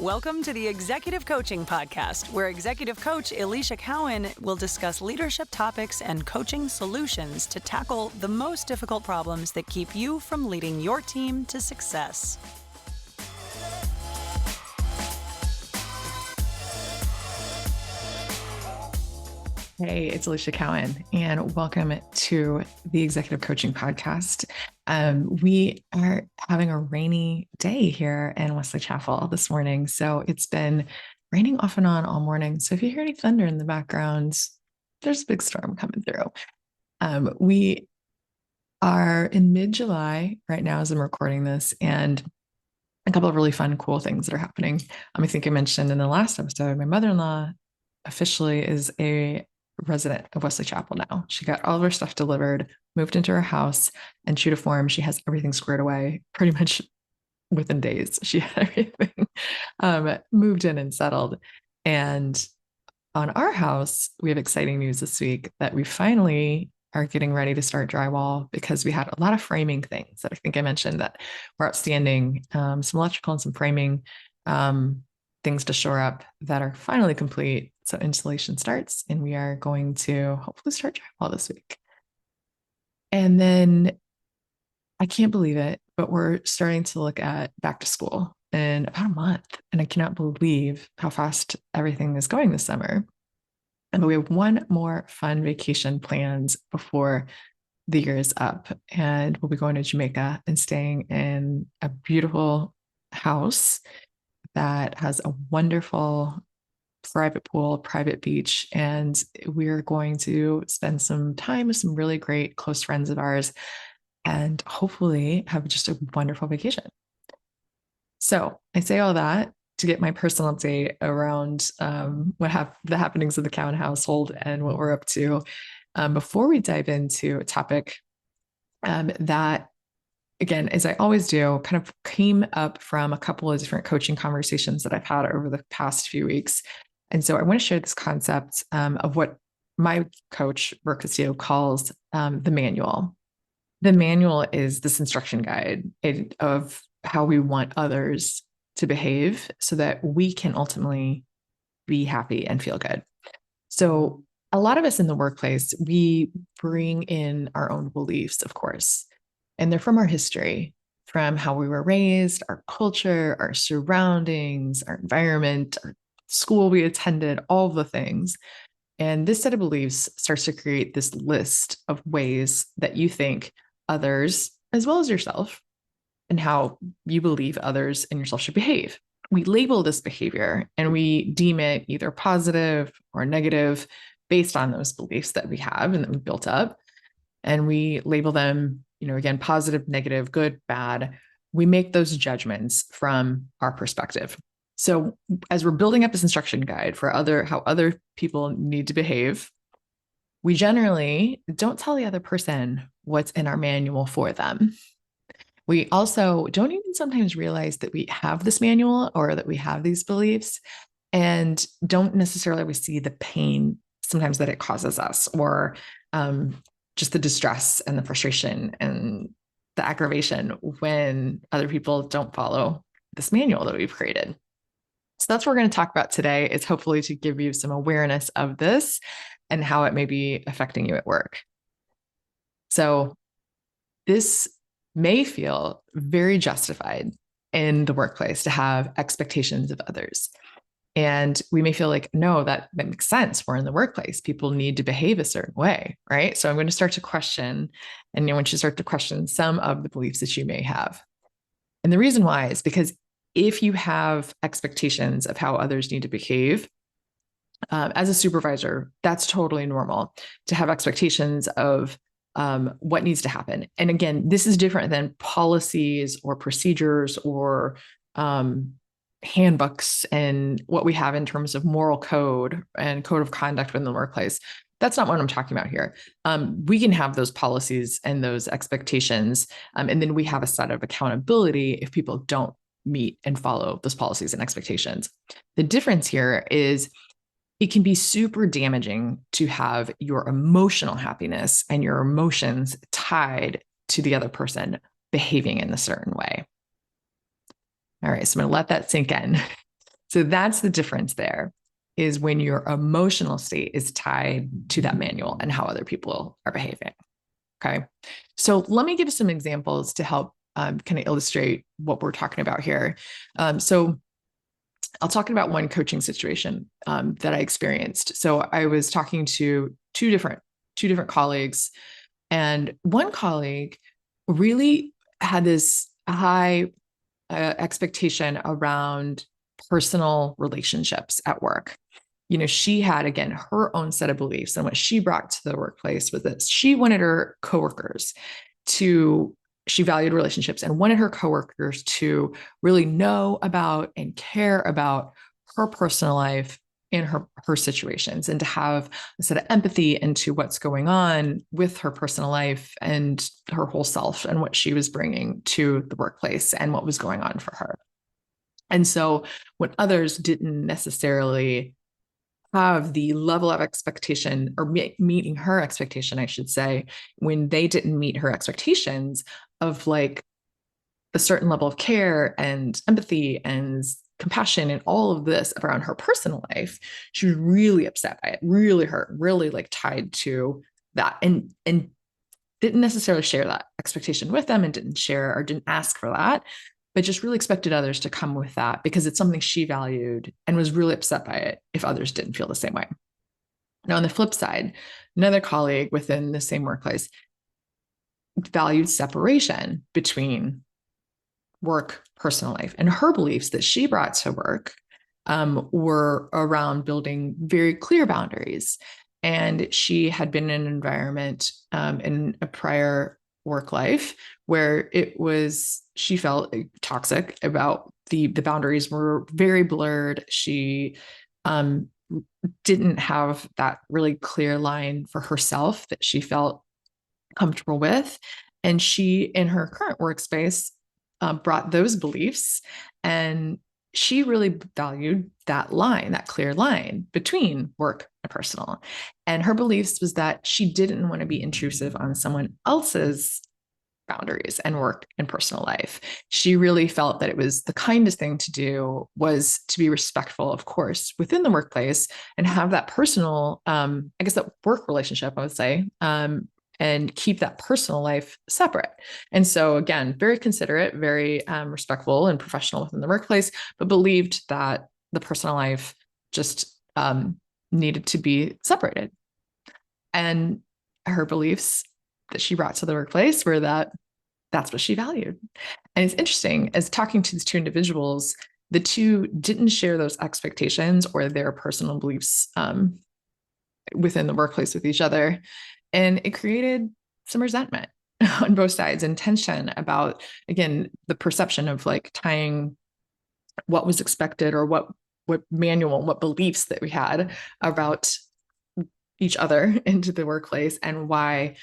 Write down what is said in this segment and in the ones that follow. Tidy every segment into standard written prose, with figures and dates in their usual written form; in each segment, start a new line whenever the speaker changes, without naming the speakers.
Welcome to the Executive Coaching Podcast, where Executive Coach Alicia Cowan will discuss leadership topics and coaching solutions to tackle the most difficult problems that keep you from leading your team to success.
Hey, it's Alicia Cowan, and welcome to the Executive Coaching Podcast. We are having a rainy day here in Wesley Chapel this morning. So it's been raining off and on all morning. So if you hear any thunder in the background, there's a big storm coming through. We are in mid-July right now as I'm recording this, and a couple of really fun, cool things that are happening. I think I mentioned in the last episode, my mother-in-law officially is a resident of Wesley Chapel now. She got all of her stuff delivered, moved into her house, and true to form, she has everything squared away pretty much within days. She had everything moved in and settled. And on our house, we have exciting news this week that we finally are getting ready to start drywall, because we had a lot of framing things that I think I mentioned that were outstanding, some electrical and some framing things to shore up that are finally complete. So installation starts, and we are going to hopefully start drywall this week. And then I can't believe it, but we're starting to look at back to school in about a month. And I cannot believe how fast everything is going this summer. And we have one more fun vacation planned before the year is up. And we'll be going to Jamaica and staying in a beautiful house that has a wonderful private pool, private beach, and we're going to spend some time with some really great close friends of ours and hopefully have just a wonderful vacation. So I say all that to get my personal update around the happenings of the Cowan household and what we're up to before we dive into a topic that, again, as I always do, kind of came up from a couple of different coaching conversations that I've had over the past few weeks. And so I want to share this concept of what my coach, Brooke Castillo, calls the manual. The manual is this instruction guide of how we want others to behave so that we can ultimately be happy and feel good. So a lot of us in the workplace, we bring in our own beliefs, of course, and they're from our history, from how we were raised, our culture, our surroundings, our environment, our school we attended, all the things. And this set of beliefs starts to create this list of ways that you think others, as well as yourself, and how you believe others and yourself should behave. We label this behavior and we deem it either positive or negative based on those beliefs that we have and that we've built up. And we label them, again, positive, negative, good, bad. We make those judgments from our perspective. So as we're building up this instruction guide for how other people need to behave, we generally don't tell the other person what's in our manual for them. We also don't even sometimes realize that we have this manual or that we have these beliefs, and don't necessarily always see the pain sometimes that it causes us, or just the distress and the frustration and the aggravation when other people don't follow this manual that we've created. So that's what we're going to talk about today, is hopefully to give you some awareness of this and how it may be affecting you at work. So this may feel very justified in the workplace to have expectations of others. And we may feel like, no, that makes sense. We're in the workplace. People need to behave a certain way, right? So I'm going to start to question, and I want you to start to question some of the beliefs that you may have. And the reason why is because if you have expectations of how others need to behave, as a supervisor, that's totally normal to have expectations of what needs to happen. And again, this is different than policies or procedures or handbooks and what we have in terms of moral code and code of conduct within the workplace. That's not what I'm talking about here. We can have those policies and those expectations, and then we have a set of accountability if people don't meet and follow those policies and expectations. The difference here is it can be super damaging to have your emotional happiness and your emotions tied to the other person behaving in a certain way. All right, so I'm going to let that sink in. So that's the difference there, is when your emotional state is tied to that manual and how other people are behaving. Okay. So let me give some examples to help kind of illustrate what we're talking about here. So I'll talk about one coaching situation that I experienced. So I was talking to two different colleagues, and one colleague really had this high expectation around personal relationships at work. You know, she had, again, her own set of beliefs, and what she brought to the workplace was that she wanted her coworkers to, she valued relationships and wanted her coworkers to really know about and care about her personal life in her situations, and to have a set of empathy into what's going on with her personal life and her whole self and what she was bringing to the workplace and what was going on for her. And so when others didn't necessarily have the level of expectation, or meeting her expectation, I should say, when they didn't meet her expectations of like a certain level of care and empathy and compassion and all of this around her personal life, she was really upset by it, really hurt, really like tied to that, and didn't necessarily share that expectation with them, and didn't share or didn't ask for that, but just really expected others to come with that because it's something she valued, and was really upset by it if others didn't feel the same way. Now, on the flip side, another colleague within the same workplace valued separation between work, personal life, and her beliefs that she brought to work were around building very clear boundaries. And she had been in an environment in a prior work life where it was, she felt toxic, about the boundaries were very blurred. She didn't have that really clear line for herself that she felt comfortable with. And she, in her current workspace, brought those beliefs, and she really valued that line, that clear line between work and personal. And her beliefs was that she didn't want to be intrusive on someone else's boundaries and work and personal life. She really felt that it was the kindest thing to do was to be respectful, of course, within the workplace, and have that personal, I guess that work relationship, I would say, and keep that personal life separate. And so, again, very considerate, very respectful and professional within the workplace, but believed that the personal life just needed to be separated. And her beliefs that she brought to the workplace were that that's what she valued. And it's interesting, as talking to these two individuals, the two didn't share those expectations or their personal beliefs within the workplace with each other. And it created some resentment on both sides, and tension about, again, the perception of like tying what was expected, or what manual, what beliefs that we had about each other into the workplace, and why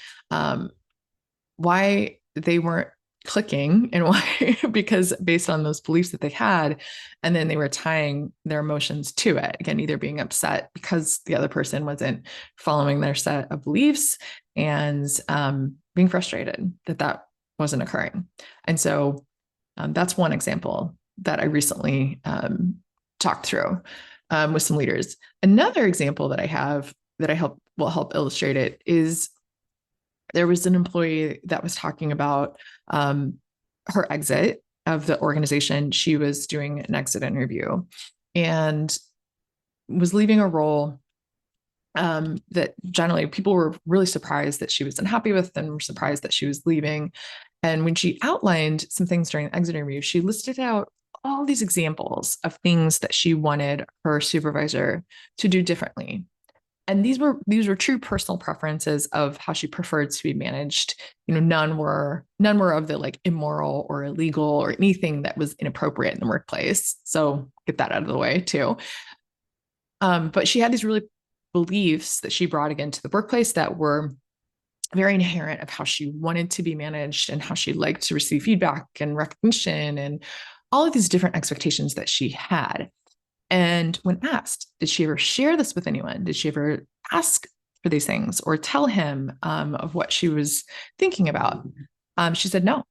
they weren't clicking, and why, because based on those beliefs that they had, and then they were tying their emotions to it, again, either being upset because the other person wasn't following their set of beliefs, and being frustrated that that wasn't occurring. And so that's one example that I recently talked through with some leaders. Another example that I have that will help illustrate it is, there was an employee that was talking about her exit of the organization. She was doing an exit interview and was leaving a role that generally people were really surprised that she was unhappy with, and were surprised that she was leaving. And when she outlined some things during the exit interview, she listed out all these examples of things that she wanted her supervisor to do differently. And these were true personal preferences of how she preferred to be managed. You know, none were of the like immoral or illegal or anything that was inappropriate in the workplace. So get that out of the way too. But she had these really beliefs that she brought again to the workplace that were very inherent of how she wanted to be managed, and how she liked to receive feedback and recognition, and all of these different expectations that she had. And when asked, did she ever share this with anyone? Did she ever ask for these things or tell him of what she was thinking about? She said no.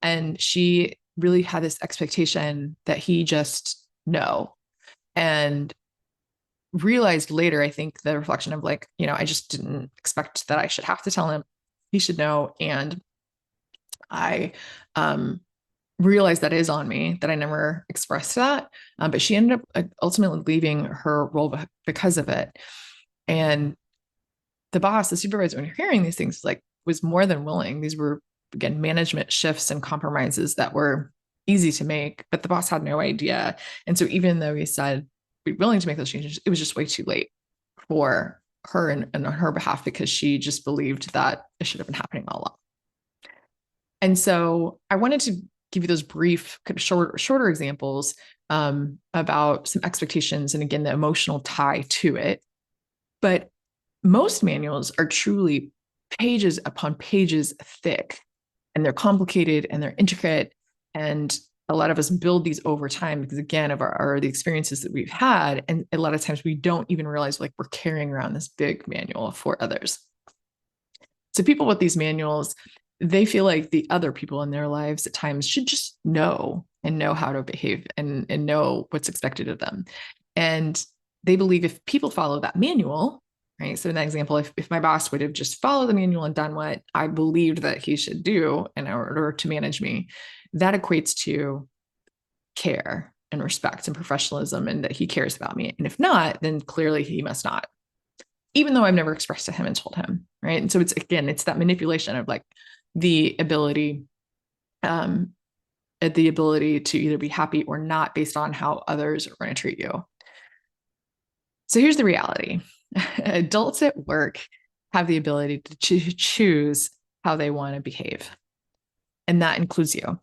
And she really had this expectation that he just know. And realized later, I think the reflection of like, I just didn't expect that I should have to tell him. He should know. And I realized that is on me, that I never expressed that. But she ended up ultimately leaving her role because of it. And the boss, the supervisor, when you're hearing these things, like was more than willing. These were, again, management shifts and compromises that were easy to make, but the boss had no idea. And so even though he said be willing to make those changes, it was just way too late for her and on her behalf, because she just believed that it should have been happening all along. And so I wanted to give you those brief, kind of shorter examples about some expectations and, again, the emotional tie to it. But most manuals are truly pages upon pages thick, and they're complicated and they're intricate. And a lot of us build these over time because, again, of the experiences that we've had. And a lot of times we don't even realize like we're carrying around this big manual for others. So people with these manuals, they feel like the other people in their lives at times should just know how to behave and know what's expected of them. And they believe if people follow that manual, right? So in that example, if my boss would have just followed the manual and done what I believed that he should do in order to manage me, that equates to care and respect and professionalism, and that he cares about me. And if not, then clearly he must not, even though I've never expressed to him and told him, right? And so it's that manipulation of like the ability to either be happy or not based on how others are going to treat you. So here's the reality. Adults at work have the ability to choose how they want to behave. And that includes you.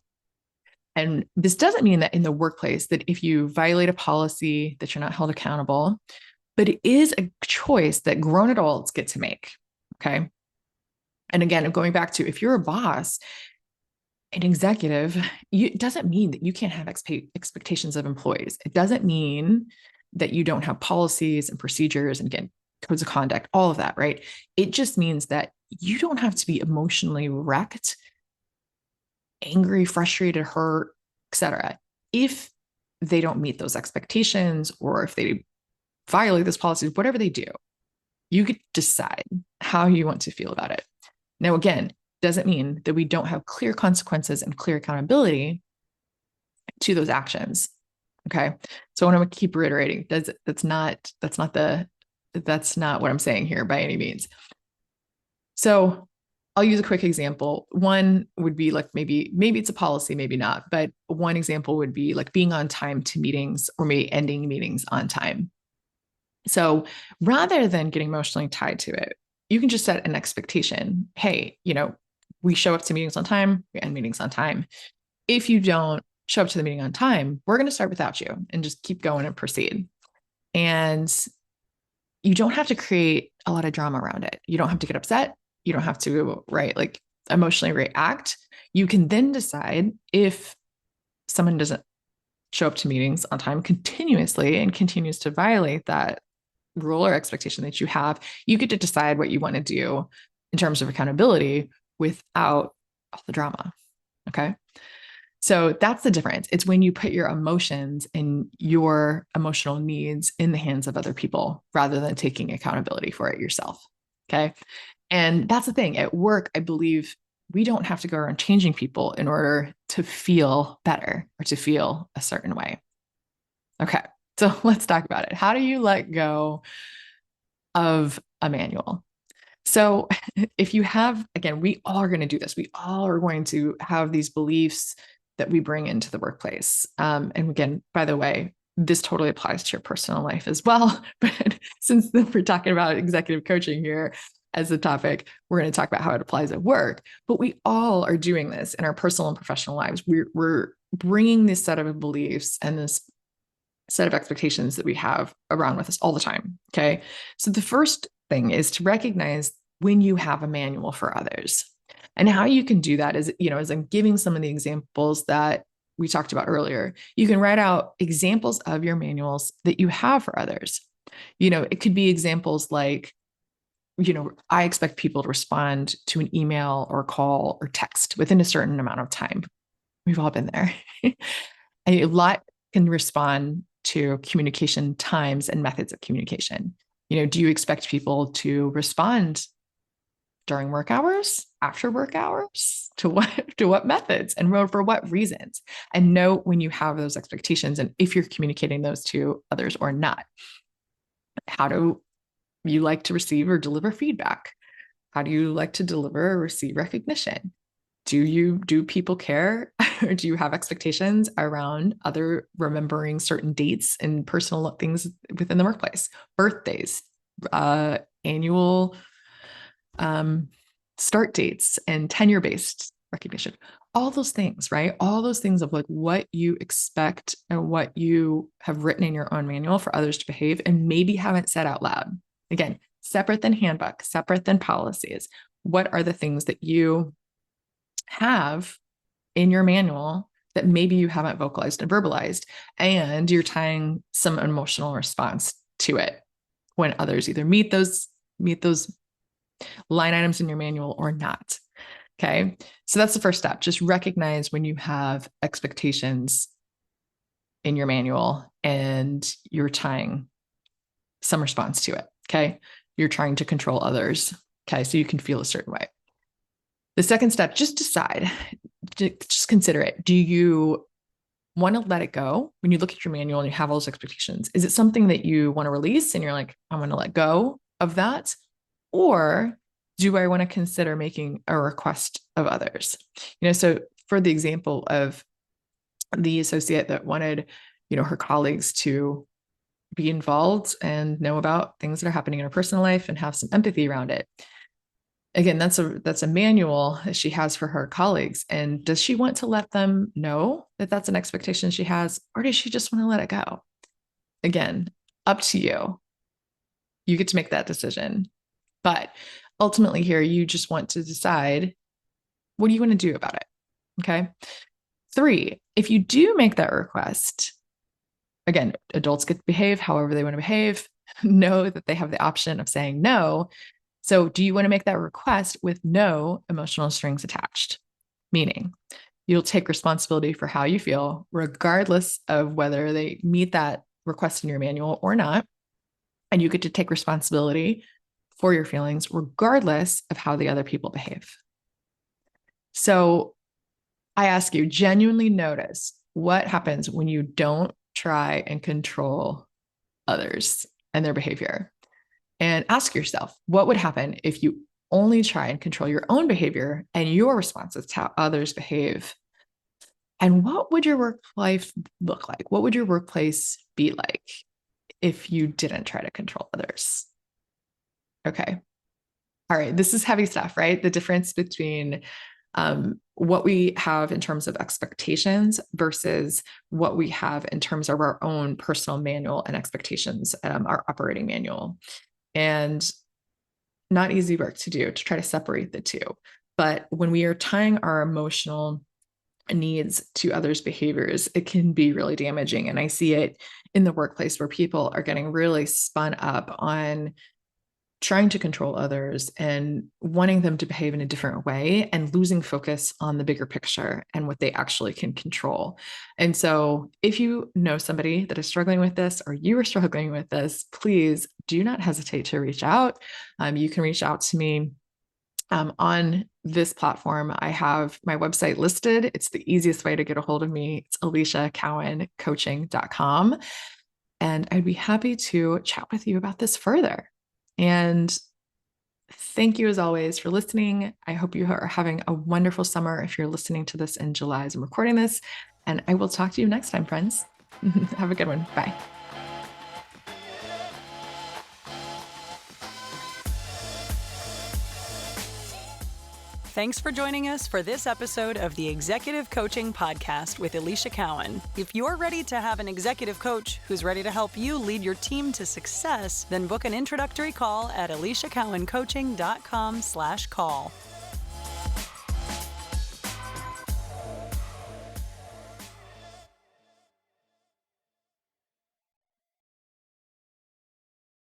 And this doesn't mean that in the workplace that if you violate a policy that you're not held accountable, but it is a choice that grown adults get to make. Okay. And again, going back to if you're a boss, an executive, it doesn't mean that you can't have expectations of employees. It doesn't mean that you don't have policies and procedures and, again, codes of conduct, all of that, right? It just means that you don't have to be emotionally wrecked, angry, frustrated, hurt, etc., if they don't meet those expectations, or if they violate those policies, whatever they do. You could decide how you want to feel about it. Now, again, doesn't mean that we don't have clear consequences and clear accountability to those actions. Okay. So I want to keep reiterating, that's not what I'm saying here by any means. So I'll use a quick example. One would be like, maybe it's a policy, maybe not, but one example would be like being on time to meetings, or maybe ending meetings on time. So rather than getting emotionally tied to it, you can just set an expectation. Hey, we show up to meetings on time, we end meetings on time. If you don't show up to the meeting on time, we're going to start without you and just keep going and proceed. And you don't have to create a lot of drama around it. You don't have to get upset. You don't have to, right, like emotionally react. You can then decide if someone doesn't show up to meetings on time continuously and continues to violate that rule or expectation that you have, you get to decide what you want to do in terms of accountability without all the drama. Okay. So that's the difference. It's when you put your emotions and your emotional needs in the hands of other people rather than taking accountability for it yourself. Okay. And that's the thing. At work, I believe we don't have to go around changing people in order to feel better or to feel a certain way. Okay. So let's talk about it. How do you let go of a manual? So if you have, again, we all are going to do this. We all are going to have these beliefs that we bring into the workplace. And again, by the way, this totally applies to your personal life as well. But since we're talking about executive coaching here as the topic, we're going to talk about how it applies at work. But we all are doing this in our personal and professional lives. We're bringing this set of beliefs and this set of expectations that we have around with us all the time. Okay. So the first thing is to recognize when you have a manual for others. And how you can do that is, as I'm giving some of the examples that we talked about earlier, you can write out examples of your manuals that you have for others. It could be examples like, I expect people to respond to an email or call or text within a certain amount of time. We've all been there. A lot can respond to communication times and methods of communication. Do you expect people to respond during work hours, after work hours, to what methods and for what reasons? And know when you have those expectations and if you're communicating those to others or not. How do you like to receive or deliver feedback? How do you like to deliver or receive recognition? Do people care? Or do you have expectations around other remembering certain dates and personal things within the workplace? Birthdays, annual start dates, and tenure-based recognition. All those things, right? All those things of like what you expect and what you have written in your own manual for others to behave and maybe haven't said out loud. Again, separate than handbook, separate than policies. What are the things that you have in your manual that maybe you haven't vocalized and verbalized, and you're tying some emotional response to it when others either meet those line items in your manual or not? Okay. So that's the first step. Just recognize when you have expectations in your manual and you're tying some response to it. Okay. You're trying to control others. Okay. So you can feel a certain way. The second step, just decide, just consider it. Do you want to let it go when you look at your manual and you have all those expectations? Is it something that you want to release and you're like, I'm going to let go of that? Or do I want to consider making a request of others? So for the example of the associate that wanted, her colleagues to be involved and know about things that are happening in her personal life and have some empathy around it. Again, that's a manual that she has for her colleagues. And does she want to let them know that that's an expectation she has, or does she just want to let it go? Again, up to you. You get to make that decision. But ultimately here, you just want to decide, what do you want to do about it? Okay. 3, if you do make that request, again, adults get to behave however they want to behave, know that they have the option of saying no. So do you want to make that request with no emotional strings attached? Meaning you'll take responsibility for how you feel, regardless of whether they meet that request in your manual or not. And you get to take responsibility for your feelings, regardless of how the other people behave. So I ask you, genuinely notice what happens when you don't try and control others and their behavior. And ask yourself, what would happen if you only try and control your own behavior and your responses to how others behave? And what would your work life look like? What would your workplace be like if you didn't try to control others? Okay. All right. This is heavy stuff, right? The difference between what we have in terms of expectations versus what we have in terms of our own personal manual and expectations, our operating manual. And not easy work to do to try to separate the two. But when we are tying our emotional needs to others' behaviors, it can be really damaging. And I see it in the workplace where people are getting really spun up on trying to control others and wanting them to behave in a different way and losing focus on the bigger picture and what they actually can control. And so if you know somebody that is struggling with this or you are struggling with this, please do not hesitate to reach out. You can reach out to me on this platform. I have my website listed. It's the easiest way to get a hold of me. It's aliciacowancoaching.com. And I'd be happy to chat with you about this further. And thank you as always for listening. I hope you are having a wonderful summer if you're listening to this in July as I'm recording this. And I will talk to you next time, friends. Have a good one. Bye.
Thanks for joining us for this episode of the Executive Coaching Podcast with Alicia Cowan. If you're ready to have an executive coach who's ready to help you lead your team to success, then book an introductory call at aliciacowancoaching.com/call.